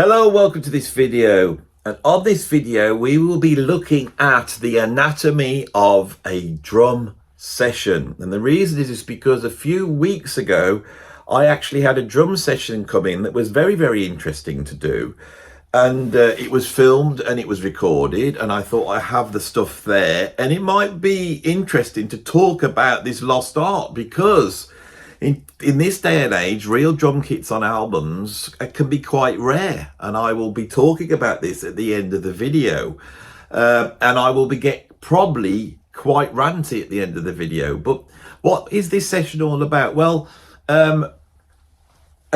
Hello, welcome to this video. And on this video, we will be looking at the anatomy of a drum session. And the reason is because a few weeks ago, I actually had a drum session come in that was very, very interesting to do. And it was filmed and it was recorded. And I thought I have the stuff there. And it might be interesting to talk about this lost art because in this day and age, real drum kits on albums can be quite rare, and I will be talking about this at the end of the video, and I will be probably quite ranty at the end of the video. But what is this session all about? Well, a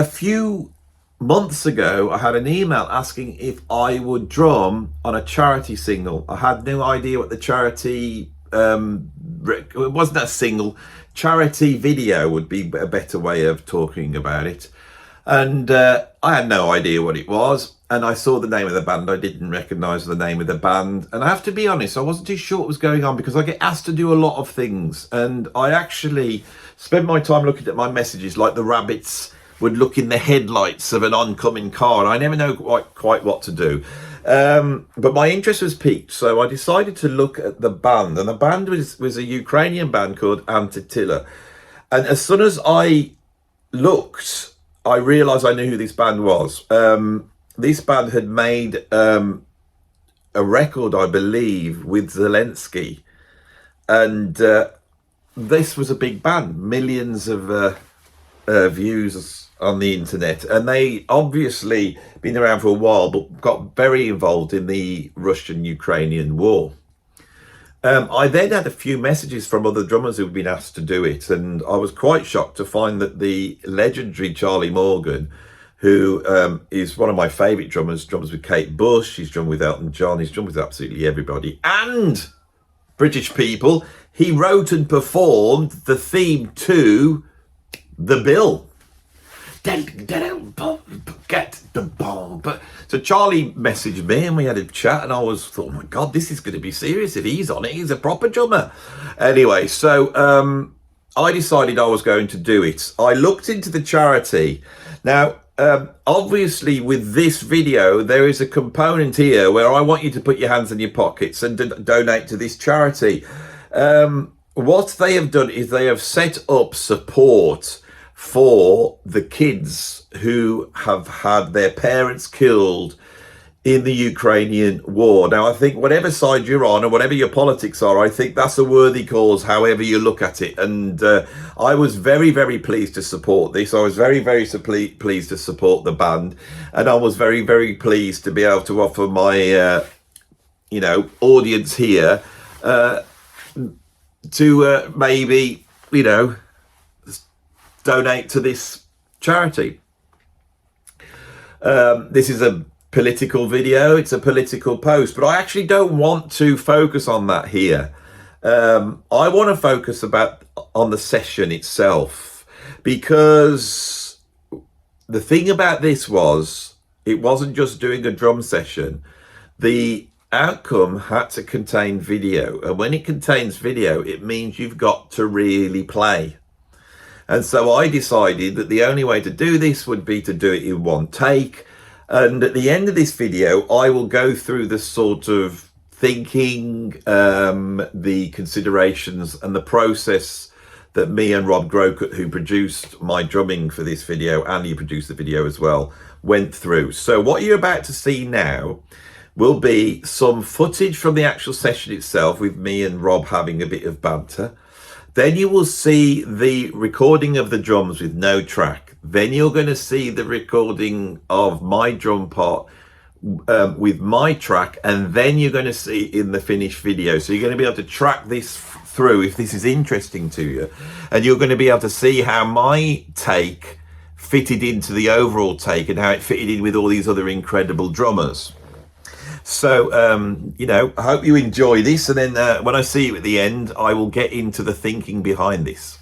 few months ago, I had an email asking if I would drum on a charity single. I had no idea what the charity, it wasn't a single, charity video would be a better way of talking about it. And I had no idea what it was. And I saw the name of the band. I didn't recognize the name of the band. And I have to be honest, I wasn't too sure what was going on because I get asked to do a lot of things. And I actually spent my time looking at my messages like the rabbits would look in the headlights of an oncoming car. And I never know quite what to do. But my interest was piqued, so I decided to look at the band, and the band was a Ukrainian band called ANTYTILA. And as soon as I looked, I realized I knew who this band was. This band had made a record, I believe, with Zelensky, and this was a big band, millions of views on the internet, and they obviously been around for a while but got very involved in the Russian-Ukrainian war. I then had a few messages from other drummers who'd been asked to do it, and I was quite shocked to find that the legendary Charlie Morgan, who is one of my favourite drummers with Kate Bush, he's drummed with Elton John, he's drummed with absolutely everybody, and British people, he wrote and performed the theme to The Bill. Get the bomb. So Charlie messaged me and we had a chat, and I thought, oh my God, this is going to be serious. If he's on it, he's a proper drummer. Anyway, so I decided I was going to do it. I looked into the charity. Now, obviously with this video, there is a component here where I want you to put your hands in your pockets and donate to this charity. What they have done is they have set up support for the kids who have had their parents killed in the Ukrainian war. Now, I think whatever side you're on or whatever your politics are, I think that's a worthy cause, however you look at it. And I was very, very pleased to support this. I was very, very pleased to support the band. And I was very, very pleased to be able to offer my, audience here to maybe, donate to this charity. This is a political video, it's a political post, but I actually don't want to focus on that here. I want to focus on the session itself, because the thing about this was, it wasn't just doing a drum session. The outcome had to contain video, and when it contains video, it means you've got to really play. And so I decided that the only way to do this would be to do it in one take. And at the end of this video, I will go through the sort of thinking, the considerations and the process that me and Rob Grokut, who produced my drumming for this video, and he produced the video as well, went through. So what you're about to see now will be some footage from the actual session itself with me and Rob having a bit of banter. Then you will see the recording of the drums with no track. Then you're going to see the recording of my drum part with my track. And then you're going to see in the finished video. So you're going to be able to track this through if this is interesting to you. And you're going to be able to see how my take fitted into the overall take and how it fitted in with all these other incredible drummers. So, I hope you enjoy this. And then when I see you at the end, I will get into the thinking behind this.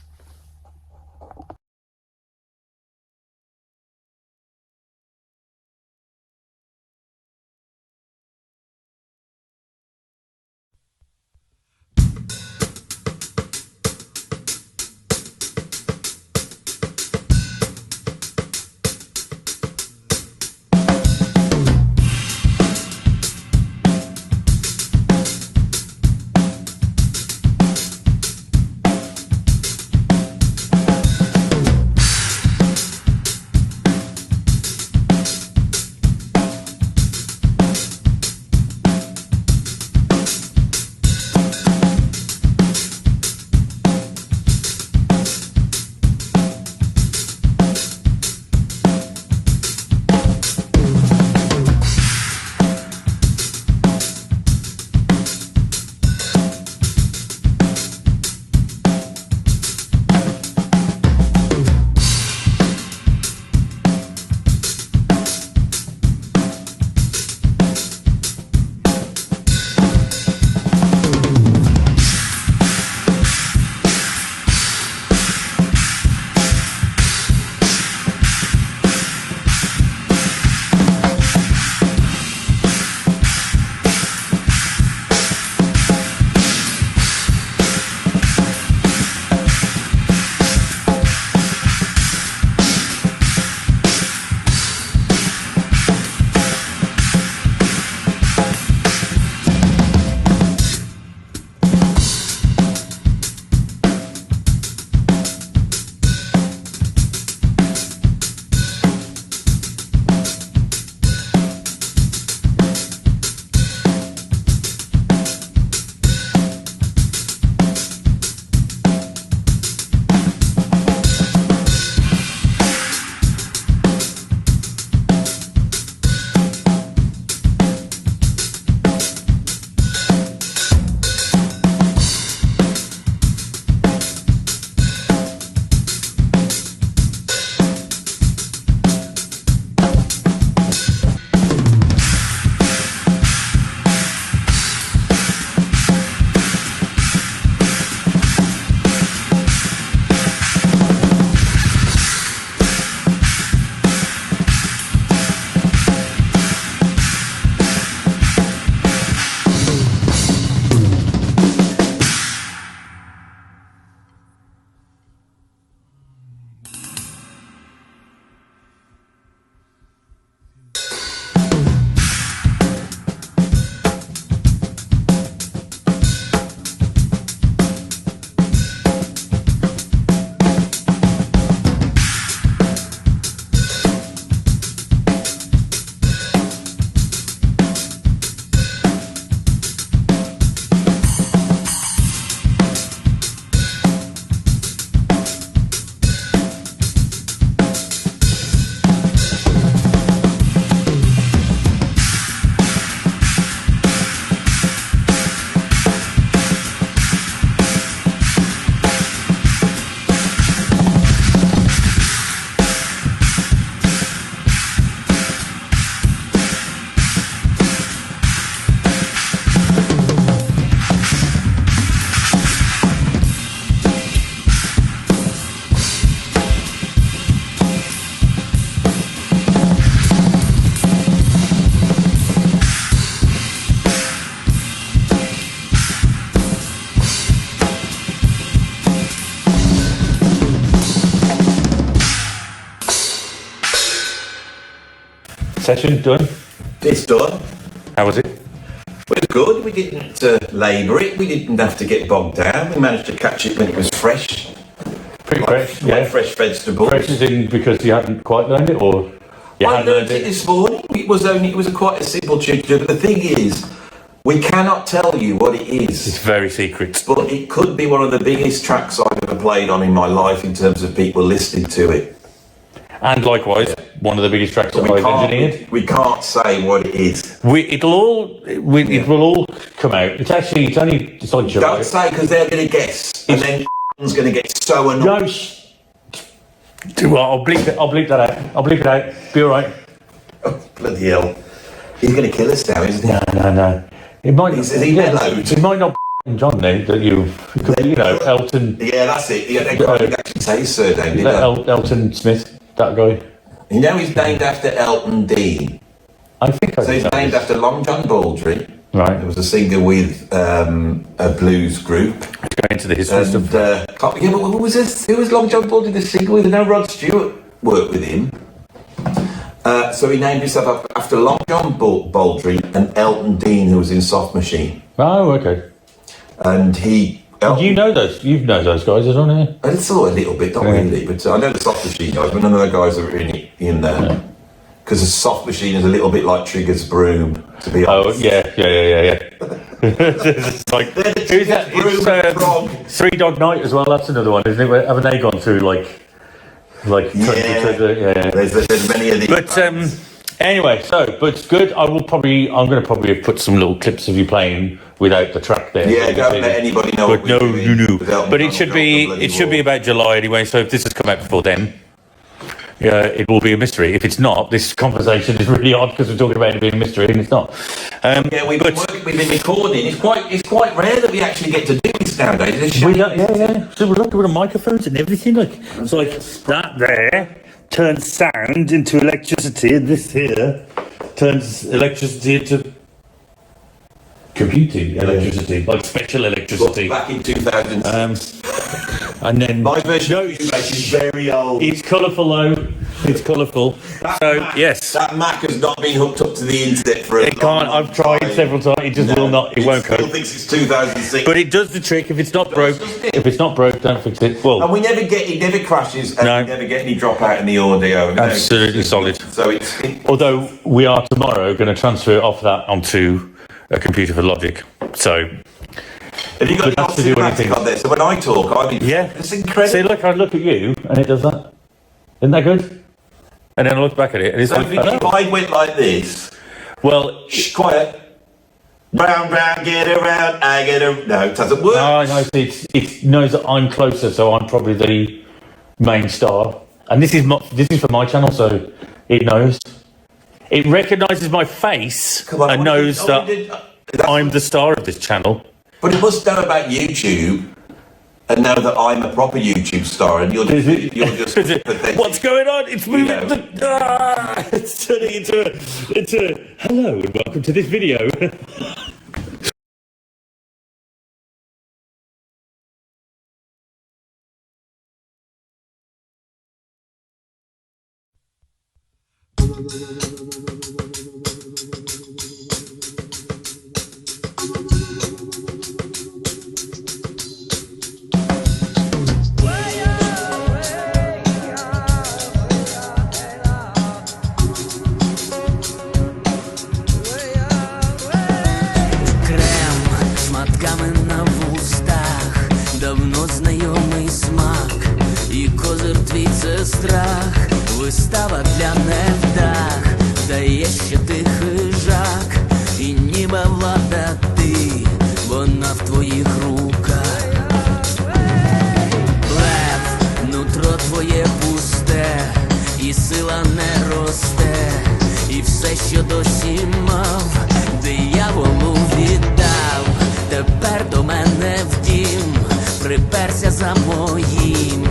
session done? It's done. How was it? It was good. We didn't labour it. We didn't have to get bogged down. We managed to catch it when it was fresh. Pretty fresh, like fresh vegetables. Fresh as in because you hadn't quite learned it, or you I had learned it this morning. It was quite a simple tutor. But the thing is, we cannot tell you what it is. It's very secret. But it could be one of the biggest tracks I've ever played on in my life in terms of people listening to it. And likewise, one of the biggest tracks that I've engineered. We can't say what it is. It will all come out. It's on July. Don't say, because they're going to guess, and then going to get so annoyed. No, well, I'll bleep that out. I'll bleep it out. Be all right. Oh, bloody hell! He's going to kill us now, isn't he? No. It might. It might not. John, then that you know, Elton. Yeah, that's it. Yeah, they can't actually say his surname, did they? Elton Smith, that guy. You know, he's named after Elton Dean. I think I. So he's named after Long John Baldry. Right. There was a singer with a blues group. Let's go into the history stuff. But who was this? Who was Long John Baldry the singer with? I know Rod Stewart worked with him. So he named himself after Long John Baldry and Elton Dean, who was in Soft Machine. Oh, okay. And you know those? You've known those guys, isn't it? I saw a little bit, not really, but I know the Soft Machine guys, but none of the guys are really in there. Because a Soft Machine is a little bit like Trigger's Broom, to be honest. Oh, yeah. It's like, who's that? It's Three Dog Night as well, that's another one, isn't it? Haven't they gone through, like There's many of these. But, anyway, but it's good. I'm going to probably put some little clips of you playing without the track there. Yeah, don't let anybody know. But no. But it should be about July anyway. So if this has come out before then, it will be a mystery. If it's not, this conversation is really odd because we're talking about it being a mystery and it's not. We've been recording. It's quite rare that we actually get to do this nowadays. So we're looking with the microphones and everything. It's like that there turns sound into electricity, and this here turns electricity into computing electricity, like special electricity. Back in 2006. And then my version is very old. It's colourful though. It's colourful. Yes. That Mac has not been hooked up to the internet for a It can't. I've tried several times. It just will not. It won't cope. Still thinks it's 2006. But it does the trick. If it's not broke, don't fix it. Well, and it never crashes, and we never get any dropout in the audio. Absolutely solid. So although we are tomorrow going to transfer off that onto a computer for Logic. So. Have you got to do anything on this? So when I talk, it's incredible. See, look, I look at you, and it does that. Isn't that good? And then I look back at it, and it's if I went like this, well, quiet. Round, get around, I get around. No, it doesn't work. No, it knows that I'm closer, so I'm probably the main star. And this is for my channel, so it knows. It recognises my face and knows that I'm the star of this channel. But it must know about YouTube and know that I'm a proper YouTube star, and you're just what's going on? It's moving. It's turning into hello and welcome to this video. Страх, вистава для невдах, дає ще ти хижак, і ніби влада ти, вона в твоїх руках. Лев, нутро твоє пусте, і сила не росте, і все, що досі мав, дияволу віддав. Тепер до мене в дім, приперся за моїм.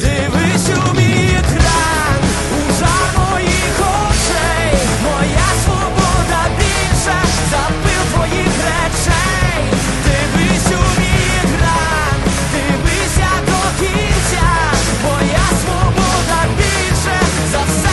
Дивись у мій екран, у жар моїх очей, моя свобода більша за пил твоїх речей. Дивись у мій екран, дивися до кінця, моя свобода більша за все.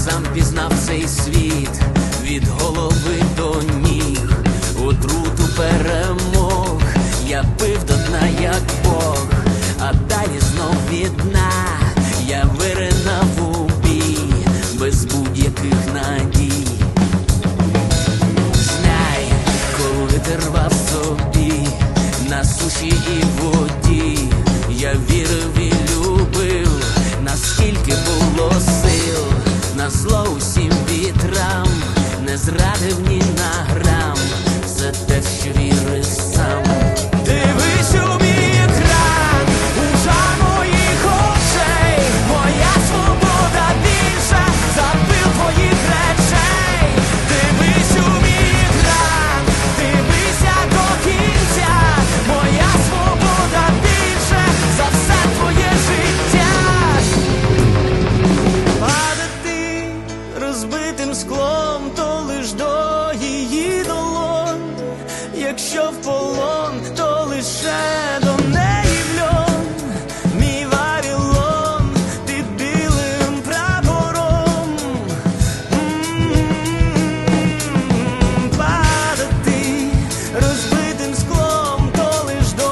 сам пізнав цей світ від голови до ніг. Отруту перемог я пив до дна, як Бог, а далі знов від дна я виринав у бій без будь-яких надій. Знай, коли ти рвав собі на суші і воді, я вірив і любив, наскільки було сил, на зло усім вітрам, не зрадив ні на грам, за те, що вірив сам. Дивись у мій екран, у жар моїх очей, моя свобода більша за пил твоїх речей. Дивись у мій екран, дивися до кінця, моя свобода більша за все твоє життя. Падати розбитим склом, то лиш до її долонь. Якщо в полон, то лише до неї в льон. Мій Вавилон під білим прапором. Падати розбитим склом, то лиш до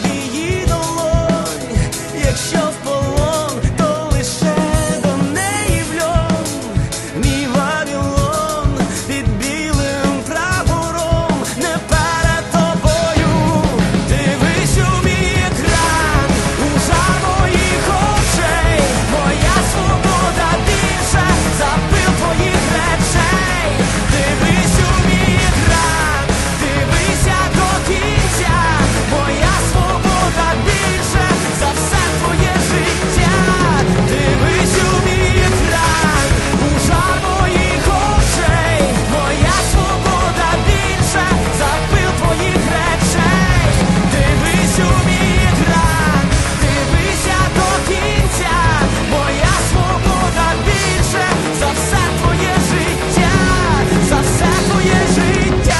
її долонь. Якщо в полон, то лише до неї в льон. Мій Вавилон під білим прапором, не перед тобою. Дивись у мій екран, у жар моїх очей, моя свобода більша за пил твоїх речей. Дивись у мій екран, дивися до кінця, моя свобода більша за все твоє життя. Дивись у мій екран, у жар моїх очей, моя свобода більша за пил твоїх речей. Дивись у мій екран, дивися до кінця, моя свобода більша за все твоє життя, за все твоє життя.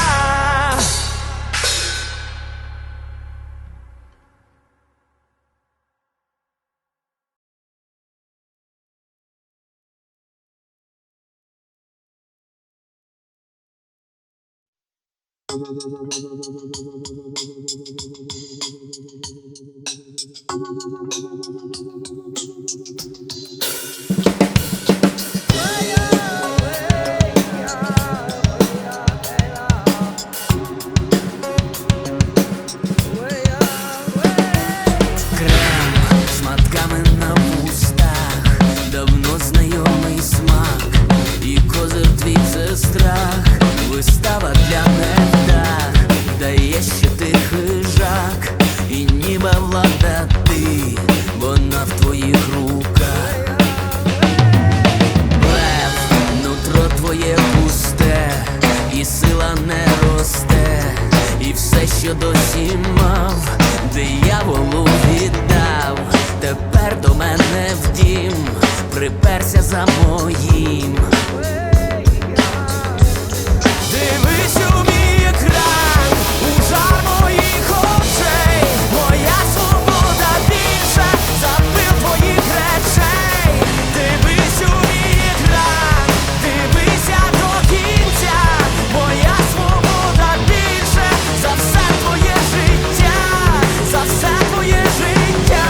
Крем з матками на вустах, давно знайомий смак, і козир твій це страх, вистава для невдах, дає, що ти хижак, і ніби влада ти, вона в твоїх руках. Блеф, нутро твоє пусте, і сила не росте, і все, що досі мав, дияволу віддав. Тепер до мене в дім приперся за моїм. Дивись у мій екран, у жар моїх очей, моя свобода більша за пил твоїх речей. Дивись у мій екран, дивися до кінця, моя свобода більша за все твоє життя, за все твоє життя.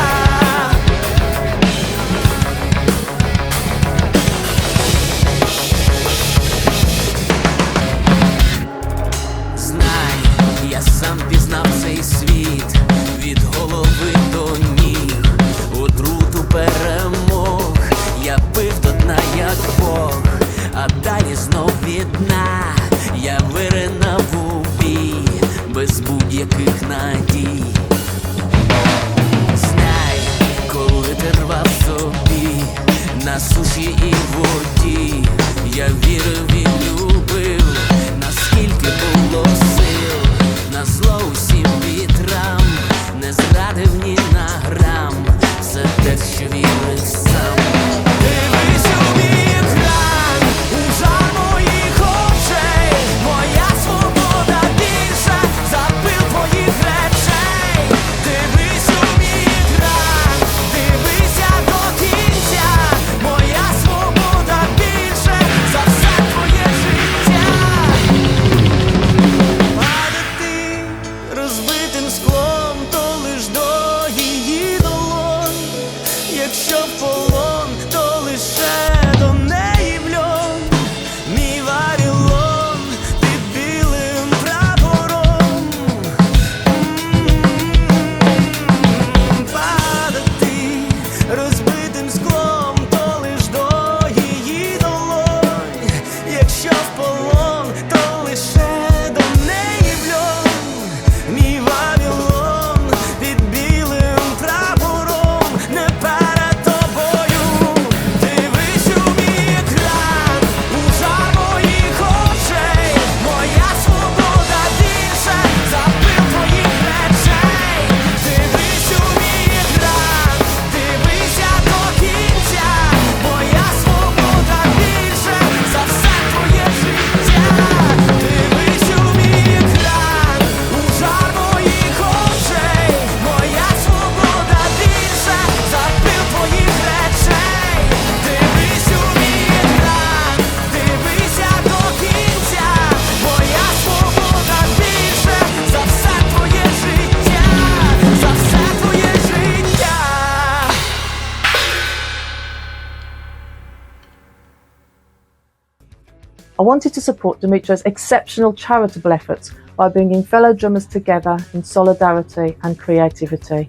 I wanted to support Dimitro's exceptional charitable efforts by bringing fellow drummers together in solidarity and creativity.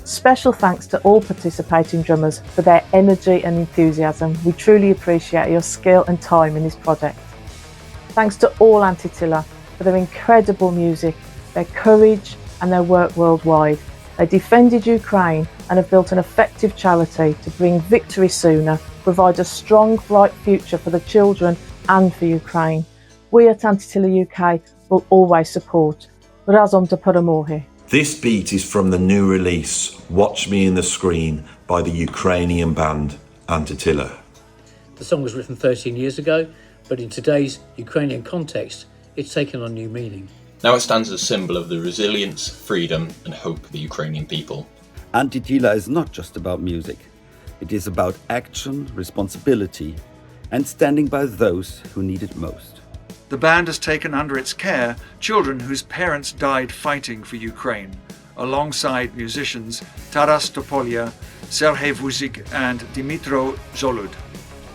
Special thanks to all participating drummers for their energy and enthusiasm. We truly appreciate your skill and time in this project. Thanks to all ANTYTILA for their incredible music, their courage and their work worldwide. They defended Ukraine and have built an effective charity to bring victory sooner, provide a strong, bright future for the children and for Ukraine. We at ANTYTILA UK will always support. Razom do Paramohi. This beat is from the new release, Watch Me in the Screen, by the Ukrainian band ANTYTILA. The song was written 13 years ago, but in today's Ukrainian context, it's taken on new meaning. Now it stands as a symbol of the resilience, freedom and hope of the Ukrainian people. ANTYTILA is not just about music. It is about action, responsibility, and standing by those who need it most. The band has taken under its care children whose parents died fighting for Ukraine, alongside musicians Taras Topolia, Serhei Vuzik and Dimitro Zolud.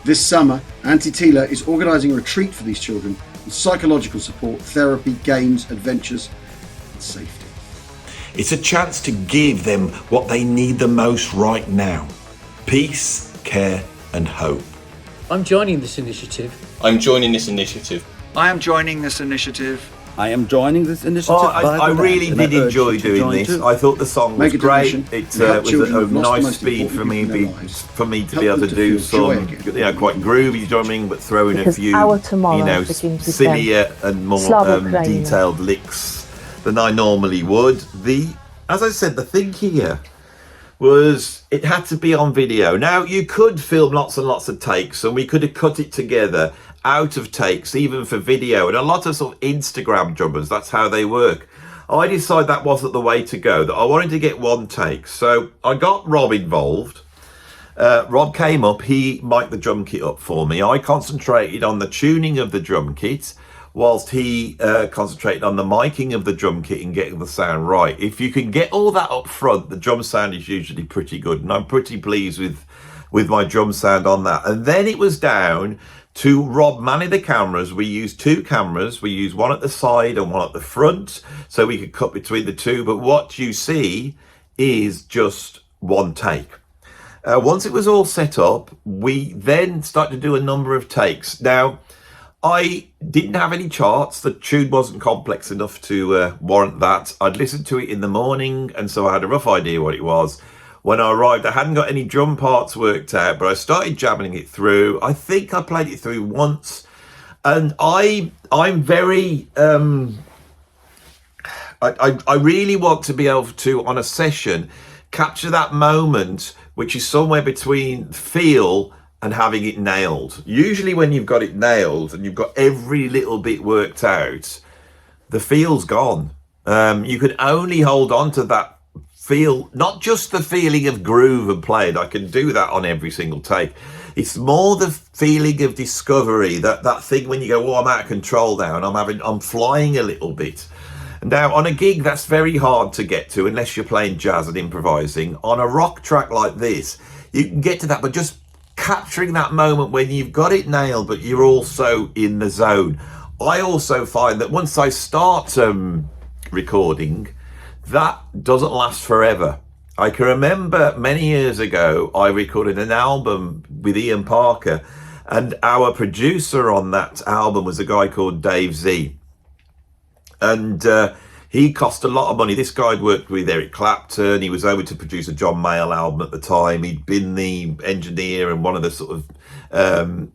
This summer, ANTYTILA is organising a retreat for these children with psychological support, therapy, games, adventures and safety. It's a chance to give them what they need the most right now: peace, care and hope. I'm joining this initiative. I'm joining this initiative. I am joining this initiative. I am joining this initiative. I really did enjoy doing this. I thought the song was great. It was a nice speed for me to be able to do some, quite groovy drumming, but throw in a few, sillier and more detailed licks than I normally would. As I said, the thing here was it had to be on video. Now, you could film lots and lots of takes, and we could have cut it together out of takes, even for video, and a lot of sort of Instagram drummers, that's how they work. I decided that wasn't the way to go, that I wanted to get one take. So I got Rob involved. Rob came up, he mic'd the drum kit up for me. I concentrated on the tuning of the drum kit, whilst he concentrated on the miking of the drum kit and getting the sound right. If you can get all that up front, the drum sound is usually pretty good, and I'm pretty pleased with my drum sound on that. And then it was down to Rob manning the cameras. We used two cameras. We used one at the side and one at the front, so we could cut between the two. But what you see is just one take. Once it was all set up, we then started to do a number of takes. Now, I didn't have any charts. The tune wasn't complex enough to warrant that. I'd listened to it in the morning, and so I had a rough idea what it was. When I arrived, I hadn't got any drum parts worked out, but I started jamming it through. I think I played it through once, and I'm very I really want to be able to, on a session, capture that moment which is somewhere between feel and having it nailed. Usually when you've got it nailed and you've got every little bit worked out, the feel's gone. You can only hold on to that feel, not just the feeling of groove and playing. I can do that on every single take. It's more the feeling of discovery, that thing when you go, oh, I'm out of control now and I'm flying a little bit. Now, on a gig, that's very hard to get to unless you're playing jazz and improvising. On a rock track like this, you can get to that, but just capturing that moment when you've got it nailed, but you're also in the zone. I also find that once I start recording, that doesn't last forever. I can remember many years ago, I recorded an album with Ian Parker, and our producer on that album was a guy called Dave Z. And he cost a lot of money. This guy had worked with Eric Clapton. He was over to produce a John Mayall album at the time. He'd been the engineer and one of the sort of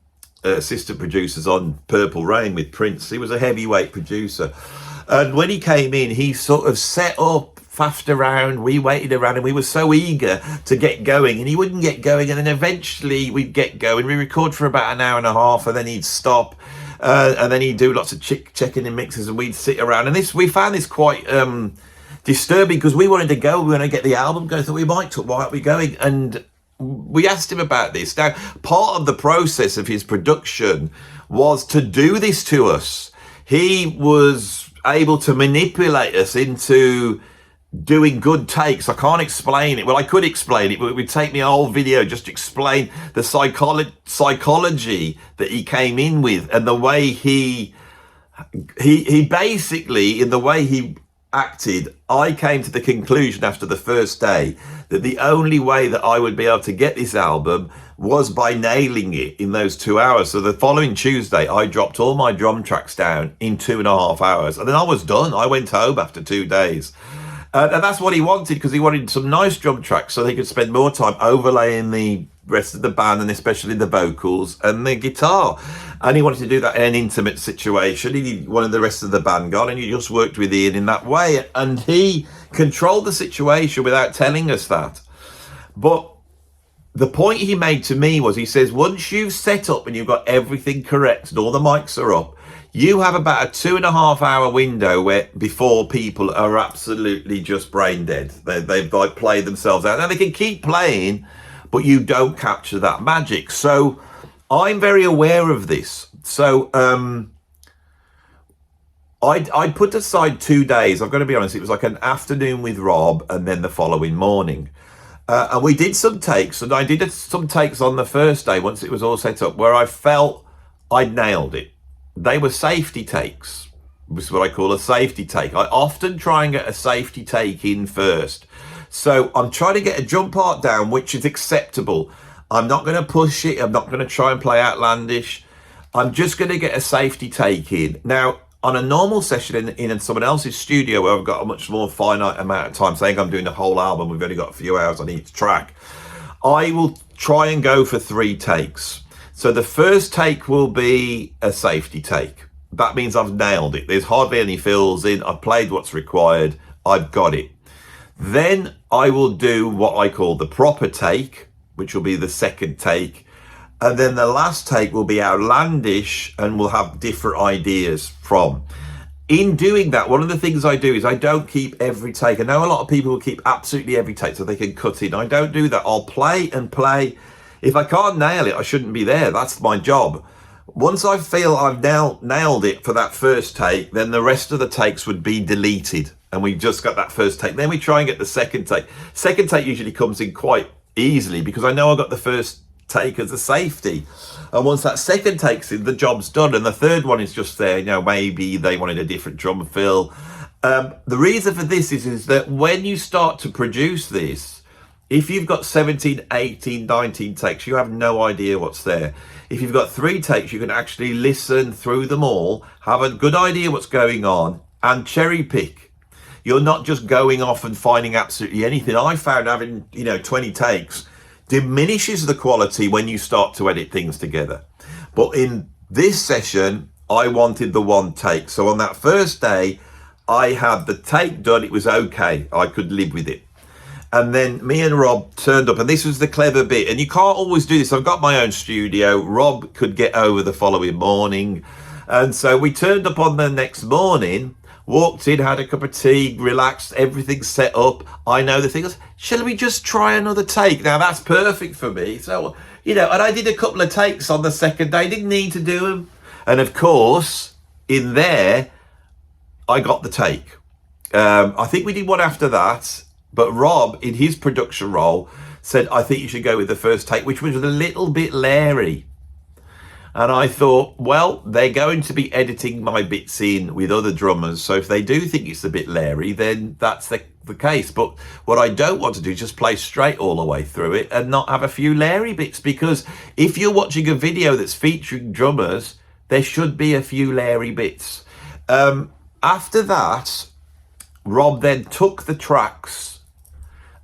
assistant producers on Purple Rain with Prince. He was a heavyweight producer. And when he came in, he sort of set up, faffed around, we waited around, and we were so eager to get going, and he wouldn't get going. And then eventually we'd get going. We record for about an hour and a half, and then he'd stop. And then he'd do lots of checking in mixes, and we'd sit around. And we found this quite disturbing, because we wanted to go, we wanted to get the album going, so we might talk, why aren't we going? And we asked him about this. Now, part of the process of his production was to do this to us. He was able to manipulate us into doing good takes. I can't explain it. Well, I could explain it, but it would take me a whole video just to explain the psychology that he came in with, and the way he basically, in the way he acted, I came to the conclusion after the first day that the only way that I would be able to get this album was by nailing it in those 2 hours. So the following Tuesday, I dropped all my drum tracks down in 2.5 hours, and then I was done. I went home after 2 days. And that's what he wanted, because he wanted some nice drum tracks so they could spend more time overlaying the rest of the band, and especially the vocals and the guitar. And he wanted to do that in an intimate situation. He wanted the rest of the band gone, and he just worked with Ian in that way. And he controlled the situation without telling us that. But the point he made to me was, he says, once you've set up and you've got everything correct and all the mics are up, you have about a 2.5 hour window where before people are absolutely just brain dead. They've like played themselves out. Now they can keep playing, but you don't capture that magic. So I'm very aware of this. So I put aside 2 days. I've got to be honest, it was like an afternoon with Rob and then the following morning. And we did some takes, and I did some takes on the first day once it was all set up where I felt I'd nailed it. They were safety takes. This is what I call a safety take. I often try and get a safety take in first. So I'm trying to get a drum part down, which is acceptable. I'm not going to push it. I'm not going to try and play outlandish. I'm just going to get a safety take in. Now, on a normal session in someone else's studio where I've got a much more finite amount of time, saying I'm doing a whole album, we've only got a few hours on each track, I will try and go for 3 takes. So the first take will be a safety take. That means I've nailed it. There's hardly any fills in. I've played what's required. I've got it. Then I will do what I call the proper take, which will be the second take. And then the last take will be outlandish, and we'll have different ideas from. In doing that, one of the things I do is I don't keep every take. I know a lot of people will keep absolutely every take so they can cut in. I don't do that. I'll play and play. If I can't nail it, I shouldn't be there. That's my job. Once I feel I've nailed it for that first take, then the rest of the takes would be deleted. And we just got that first take. Then we try and get the second take. Second take usually comes in quite easily because I know I got the first take as a safety. And once that second take's in, the job's done. And the third one is just there, maybe they wanted a different drum fill. The reason for this is that when you start to produce this, if you've got 17, 18, 19 takes, you have no idea what's there. If you've got 3 takes, you can actually listen through them all, have a good idea what's going on, and cherry pick. You're not just going off and finding absolutely anything. I found having, 20 takes diminishes the quality when you start to edit things together. But in this session, I wanted the 1 take. So on that first day, I had the take done. It was okay. I could live with it. And then me and Rob turned up, and this was the clever bit. And you can't always do this. I've got my own studio. Rob could get over the following morning. And so we turned up on the next morning, walked in, had a cup of tea, relaxed, everything set up. I know the thing. Shall we just try another take? Now, that's perfect for me. So, and I did a couple of takes on the second day. Didn't need to do them. And of course, in there, I got the take. I think we did one after that. But Rob, in his production role, said, I think you should go with the first take, which was a little bit Larry. And I thought, well, they're going to be editing my bits in with other drummers. So if they do think it's a bit Larry, then that's the case. But what I don't want to do is just play straight all the way through it and not have a few Larry bits. Because if you're watching a video that's featuring drummers, there should be a few Larry bits. After that, Rob then took the tracks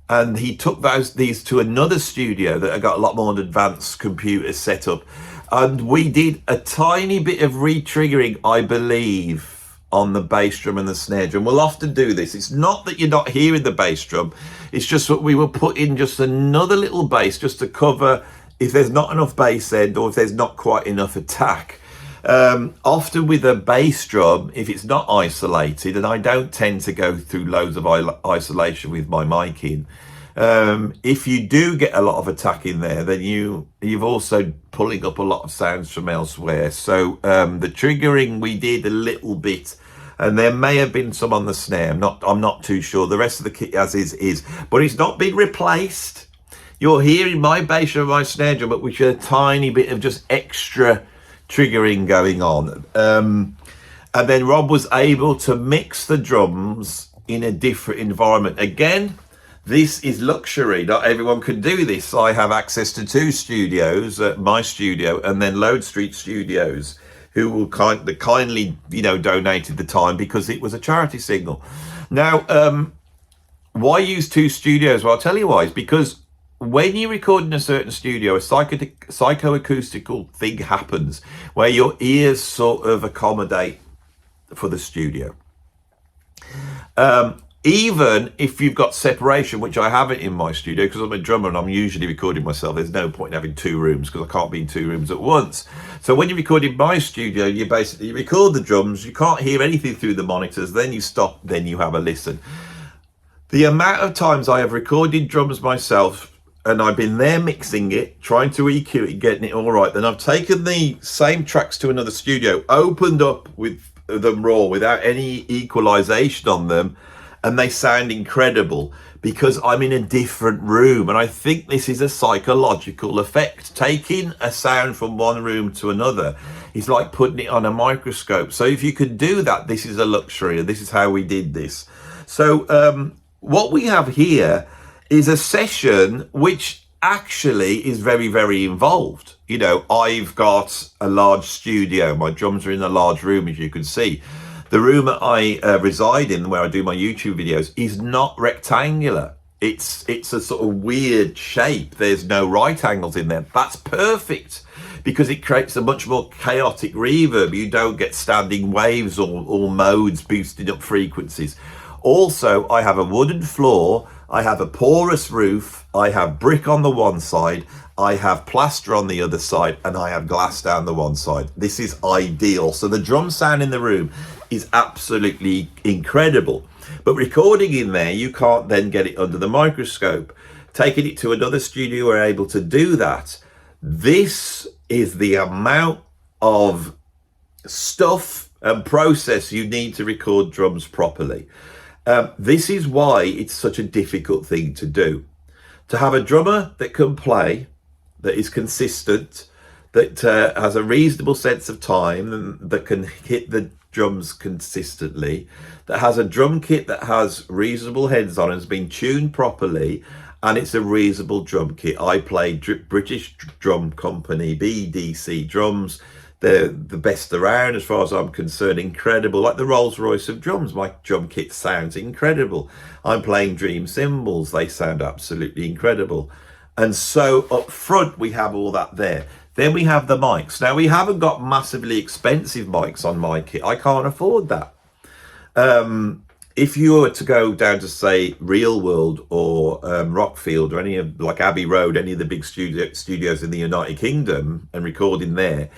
and he took these to another studio that had got a lot more advanced computers set up. And we did a tiny bit of re-triggering, I believe, on the bass drum and the snare drum. We'll often do this. It's not that you're not hearing the bass drum. It's just that we will put in just another little bass just to cover if there's not enough bass end or if there's not quite enough attack. Often with a bass drum, if it's not isolated, and I don't tend to go through loads of isolation with my mic in, if you do get a lot of attack in there, then you've also pulling up a lot of sounds from elsewhere. So the triggering, we did a little bit and there may have been some on the snare. I'm not too sure. The rest of the kit as is, but it's not been replaced. You're hearing my bass drum and my snare drum, but with a tiny bit of just extra triggering going on. And then Rob was able to mix the drums in a different environment. Again, this is luxury. Not everyone can do this. I have access to 2 studios, my studio and then Lode Street Studios, who will kindly, donated the time because it was a charity signal. Now, why use 2 studios? Well, I'll tell you why. It's because when you record in a certain studio, a psychoacoustical thing happens where your ears sort of accommodate for the studio. Even if you've got separation, which I haven't in my studio because I'm a drummer and I'm usually recording myself, there's no point in having 2 rooms because I can't be in 2 rooms at once. So when you record in my studio, you basically record the drums, you can't hear anything through the monitors, then you stop, then you have a listen. The amount of times I have recorded drums myself and I've been there mixing it, trying to EQ it, getting it all right, then I've taken the same tracks to another studio, opened up with them raw without any equalization on them, and they sound incredible because I'm in a different room. And I think this is a psychological effect. Taking a sound from one room to another is like putting it on a microscope. So if you could do that, this is a luxury, and this is how we did this. So what we have here is a session which actually is very, very involved. I've got a large studio. My drums are in a large room, as you can see. The room that I reside in, where I do my YouTube videos, is not rectangular. It's a sort of weird shape. There's no right angles in there. That's perfect because it creates a much more chaotic reverb. You don't get standing waves or modes boosting up frequencies. Also, I have a wooden floor, I have a porous roof, I have brick on the one side, I have plaster on the other side, and I have glass down the one side. This is ideal. So the drum sound in the room is absolutely incredible. But recording in there, you can't then get it under the microscope. Taking it to another studio, we're able to do that. This is the amount of stuff and process you need to record drums properly. This is why it's such a difficult thing to do. To have a drummer that can play, that is consistent, that has a reasonable sense of time, and that can hit the drums consistently, that has a drum kit that has reasonable heads on and has been tuned properly, and it's a reasonable drum kit. I play British Drum Company, BDC drums. They're the best around as far as I'm concerned. Incredible, like the Rolls Royce of drums. My drum kit sounds incredible. I'm playing Dream cymbals. They sound absolutely incredible. And so up front, we have all that there. Then we have the mics. Now, we haven't got massively expensive mics on my kit. I can't afford that. If you were to go down to, say, Real World or Rockfield or any of, like Abbey Road, any of the big studios in the United Kingdom and record in there,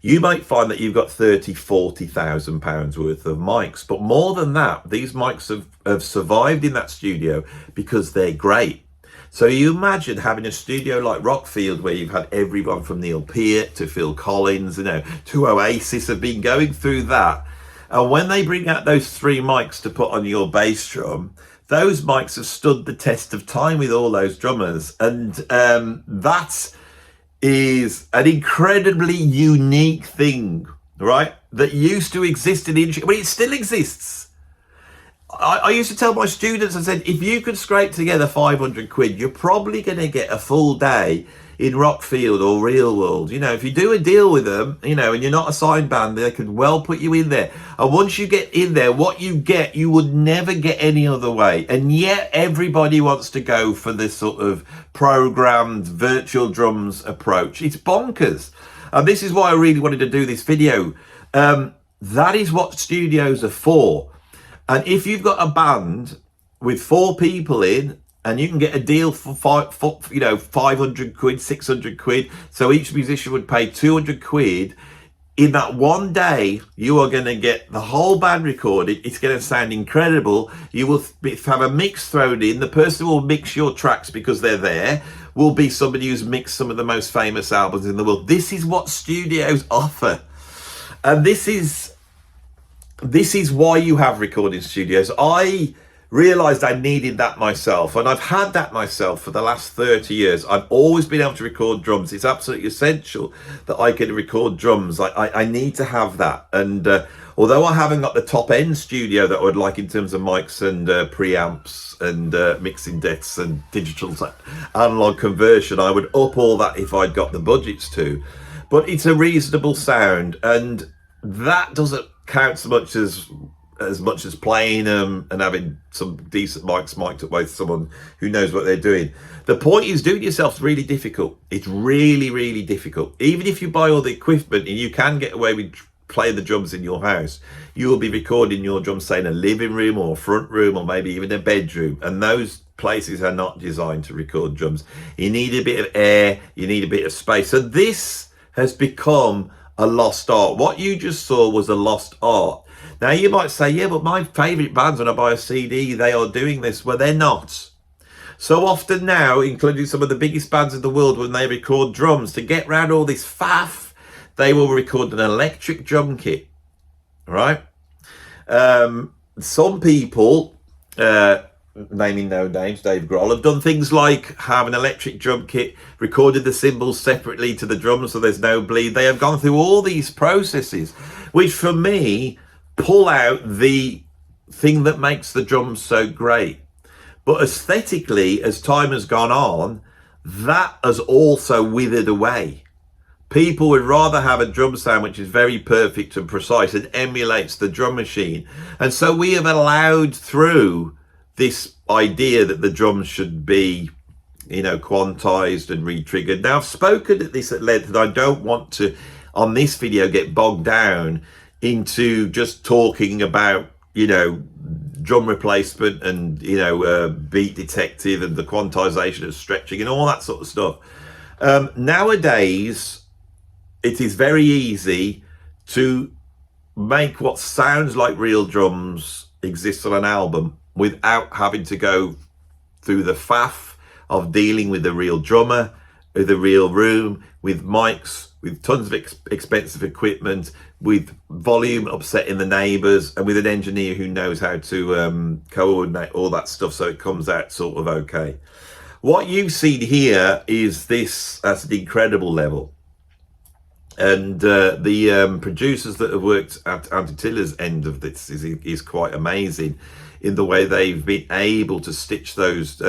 you might find that you've got £30,000-40,000 worth of mics. But more than that, these mics have survived in that studio because they're great. So you imagine having a studio like Rockfield where you've had everyone from Neil Peart to Phil Collins, to Oasis have been going through that. And when they bring out those 3 mics to put on your bass drum, those mics have stood the test of time with all those drummers. And that is an incredibly unique thing, right? That used to exist in the industry. Well, it still exists. I used to tell my students, I said, if you could scrape together 500 quid, you're probably going to get a full day in Rockfield or Real World. If you do a deal with them, and you're not a signed band, they could well put you in there. And once you get in there, what you get, you would never get any other way. And yet everybody wants to go for this sort of programmed virtual drums approach. It's bonkers. And this is why I really wanted to do this video. That is what studios are for. And if you've got a band with 4 people in, and you can get a deal for 500 quid, 600 quid, so each musician would pay 200 quid, in that one day, you are going to get the whole band recorded. It's going to sound incredible. You will have a mix thrown in. The person who will mix your tracks because they're there will be somebody who's mixed some of the most famous albums in the world. This is what studios offer. And this is this is why you have recording studios. I realized I needed that myself, and I've had that myself for the last 30 years. I've always been able to record drums. It's absolutely essential that I can record drums. I need to have that. And although I haven't got the top end studio that I would like in terms of mics and preamps and mixing decks and digital analog conversion, I would up all that if I'd got the budgets to. But it's a reasonable sound, and that doesn't count so much as playing them and having some decent mics mic'd up by someone who knows what they're doing. The point is, doing it yourself is really difficult. It's really, really difficult. Even if you buy all the equipment and you can get away with playing the drums in your house, you will be recording your drums, say, in a living room or a front room or maybe even a bedroom. And those places are not designed to record drums. You need a bit of air, you need a bit of space. So this has become a lost art. What you just saw was a lost art. Now you might say, yeah, but my favourite bands, when I buy a CD, they are doing this. Well, they're not. So often now, including some of the biggest bands in the world, when they record drums, to get around all this faff, they will record an electric drum kit, right? Some people, naming no names, Dave Grohl, have done things like have an electric drum kit, recorded the cymbals separately to the drums so there's no bleed. They have gone through all these processes, which for me pull out the thing that makes the drums so great. But aesthetically, as time has gone on, that has also withered away. People would rather have a drum sound which is very perfect and precise and emulates the drum machine. And so we have allowed through this idea that the drums should be, you know, quantized and re-triggered. Now, I've spoken at this at length, and I don't want to, on this video, get bogged down into just talking about, you know, drum replacement and, you know, beat detective and the quantization of stretching and all that sort of stuff. Nowadays, it is very easy to make what sounds like real drums exist on an album without having to go through the faff of dealing with the real drummer, with the real room, with mics, with tons of expensive equipment, with volume upsetting the neighbours, and with an engineer who knows how to coordinate all that stuff so it comes out sort of okay. What you've seen here is this at an incredible level. And the producers that have worked at ANTYTILA's end of this is quite amazing in the way they've been able to stitch those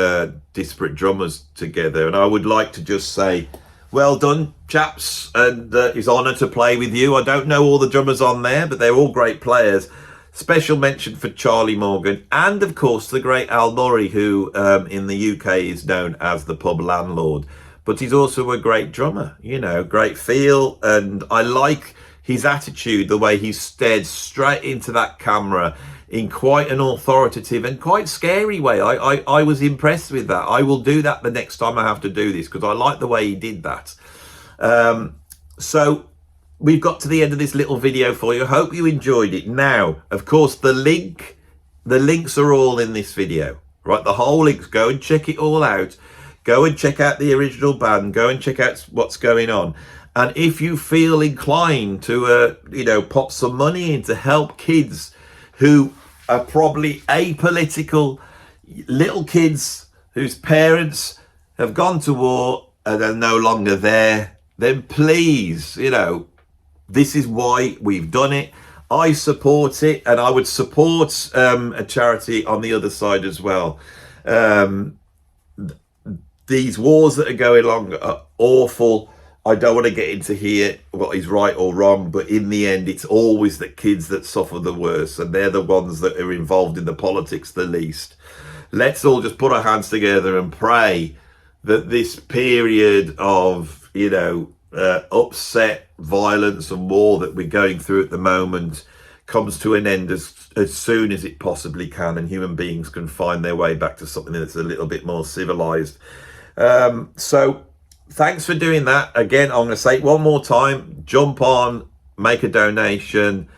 disparate drummers together. And I would like to just say, well done, chaps, and it's an honour to play with you. I don't know all the drummers on there, but they're all great players. Special mention for Charlie Morgan, and of course the great Al Murray, who in the UK is known as the pub landlord. But he's also a great drummer, you know, great feel, and I like his attitude, the way he stared straight into that camera in quite an authoritative and quite scary way. I was impressed with that. I will do that the next time I have to do this, because I like the way he did that. So we've got to the end of this little video for you. I hope you enjoyed it. Now, of course, the links are all in this video, right? The whole links, go and check it all out. Go and check out the original band. Go and check out what's going on. And if you feel inclined to, you know, pop some money in to help kids who are probably apolitical, little kids whose parents have gone to war and are no longer there, then please, you know, this is why we've done it. I support it, and I would support a charity on the other side as well. These wars that are going along are awful. I don't want to get into here what is right or wrong, but in the end, it's always the kids that suffer the worst, and they're the ones that are involved in the politics the least. Let's all just put our hands together and pray that this period of, you know, upset, violence and war that we're going through at the moment comes to an end as soon as it possibly can, and human beings can find their way back to something that's a little bit more civilized. So thanks for doing that. Again, I'm going to say it one more time. Jump on, make a donation,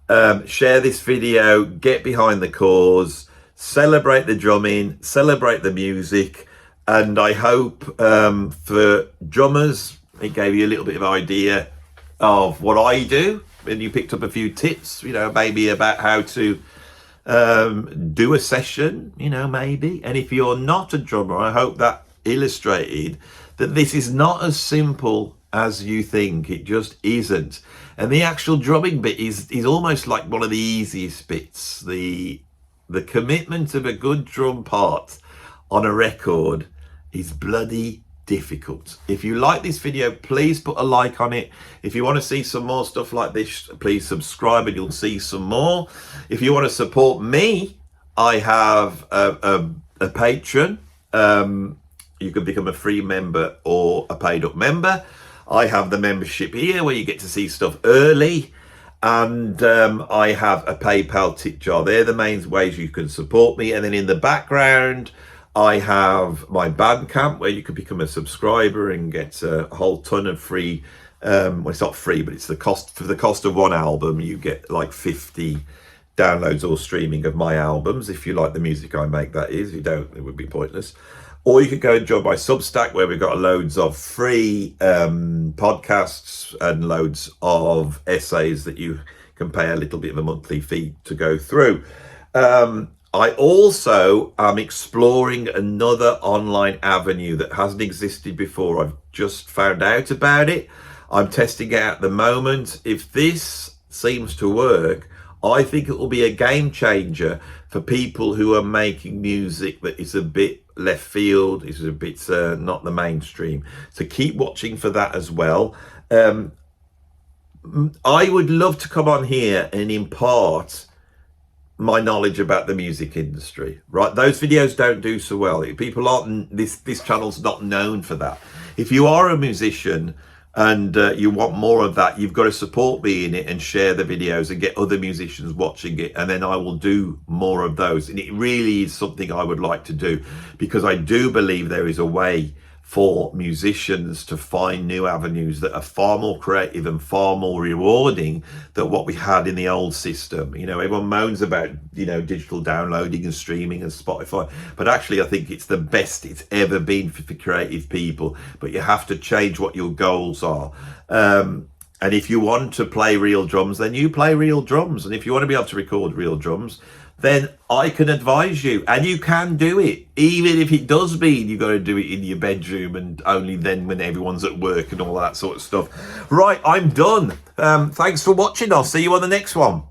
share this video, get behind the cause, celebrate the drumming, celebrate the music. And I hope for drummers, it gave you a little bit of idea of what I do, and you picked up a few tips, you know, maybe about how to do a session, you know, maybe. And if you're not a drummer, I hope that illustrated that this is not as simple as you think. It just isn't. And the actual drumming bit is almost like one of the easiest bits. The commitment of a good drum part on a record is bloody difficult. If you like this video, please put a like on it. If you want to see some more stuff like this, please subscribe and you'll see some more. If you want to support me, I have a Patreon. You can become a free member or a paid up member. I have the membership here where you get to see stuff early, and I have a PayPal tip jar. They're the main ways you can support me. And then in the background, I have my Bandcamp where you can become a subscriber and get a whole ton of free. Well, it's not free, but it's the cost. For the cost of one album, you get like 50 downloads or streaming of my albums. If you like the music I make, that is. If you don't, it would be pointless. Or you could go and join my Substack where we've got loads of free podcasts and loads of essays that you can pay a little bit of a monthly fee to go through. I also am exploring another online avenue that hasn't existed before. I've just found out about it. I'm testing it out at the moment. If this seems to work, I think it will be a game changer for people who are making music that is a bit left field, is a bit not the mainstream. So keep watching for that as well. I would love to come on here and impart my knowledge about the music industry, right? Those videos don't do so well. People aren't, this channel's not known for that. If you are a musician and you want more of that, you've got to support me in it and share the videos and get other musicians watching it, and then I will do more of those. And it really is something I would like to do, because I do believe there is a way for musicians to find new avenues that are far more creative and far more rewarding than what we had in the old system. You know, everyone moans about, you know, digital downloading and streaming and Spotify, but actually I think it's the best it's ever been for creative people. But you have to change what your goals are. And if you want to play real drums, then you play real drums. And if you want to be able to record real drums, then I can advise you, and you can do it, even if it does mean you've got to do it in your bedroom and only then when everyone's at work and all that sort of stuff. Right, I'm done. Thanks for watching. I'll see you on the next one.